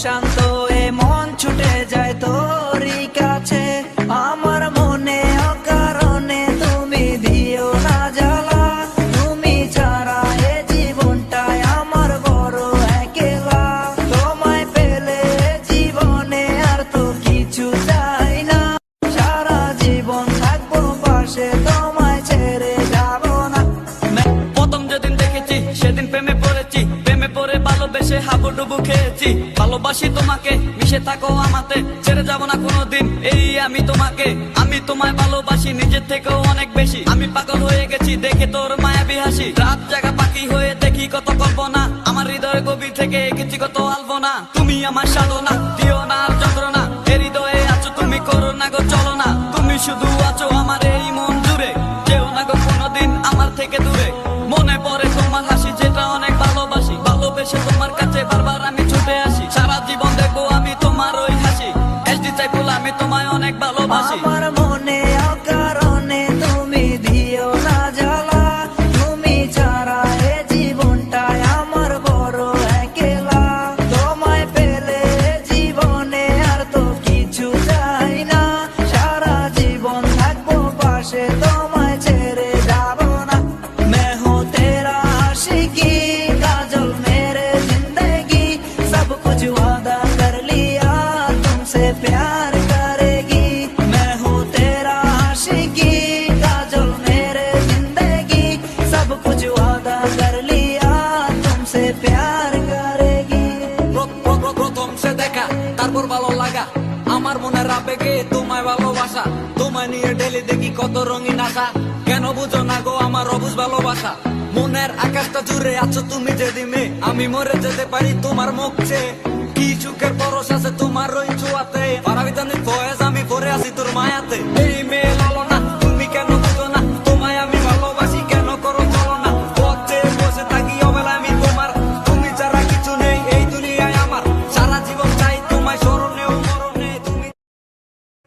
শান্ত এ মন ছুটে যায় তোরই কাছে আমার মনে অকারণে তুমি দিও না জ্বালা তুমি ছাড়া এ জীবনটাই আমার বড় একলা তোমায় পেলে জীবনে আর তো কিছু চাই না সারা জীবন থাকবো পাশে তোমায় ছেড়ে যাব না প্রথম যেদিন দেখেছি সেদিন প্রেমে পড়েছি প্রেমে পড়ে ভালোবেসে হাবুডুবু খেয়েছি ভালোবাসি তোমাকে মিশে থাকো আমাতে ছেড়ে যাব না কোনোদিন এই আমি তোমায় ভালোবাসি নিজের থেকেও অনেক বেশি আমি পাগল হয়ে গেছি দেখে তোর মায়াবী হাসি রাত জাগা পাখি হয়ে দেখি কত কল্পনা আমার হৃদয়ের গভীর থেকে এঁকেছি কত আলপনা তুমি আমার সাধনা দিও না আর যন্ত্রণা এ হৃদয়ে আছো তুমি করো না গো চলো না তুমি শুধু আছো আমার এই মন জুড়ে যেও না গো কোনোদিন আমার থেকে দূরে মনে পড়ে তোমার হাসি যেটা অনেক ভালোবাসি ভালোবেসে তোমার কাছে বারবার আমি ছুটে আসি সারা জীবন দেখবো আমি তোমার ওই হাসি এসডি চাইবো আমি তোমায় অনেক ভালোবাসি আমার মনে অকারণে তুমি দিও না জ্বালা তুমি ছাড়া এ জীবনটাই আমার বড় একলা তোমায় পেলে জীবনে আর তো কিছু চাই না সারা জীবন থাকবো পাশে তোমায় ছেড়ে যাব না मैं हूँ तेरा आशिकी काजल मेरे जिंदगी सब कुछ वादा कर लिया तुमसे प्यार करेगी मैं हूँ तेरा आशिकी काजल मेरे जिंदगी सब कुछ वादा कर लिया तुमसे प्यार करेगी প্রথম সে দেখা তারপর ভালো লাগা আমার মনের আবেগে তোমায় ভালোবাসা তোমায় নিয়ে ডেলি দেখি কত রঙিন আশা কেন বুঝো না গো আমার অবুঝ ভালোবাসা মনের আকাশটা জুড়ে আছো তুমি যেদিনে আমি মরে যেতে পারি তোমার মুখ চেয়ে কি সুখের পরশ আছে তোমার ওই ছোঁয়াতে পারাবিতানি ফয়েজ আমি পরে আছি তোর মায়াতে এই মেয়ে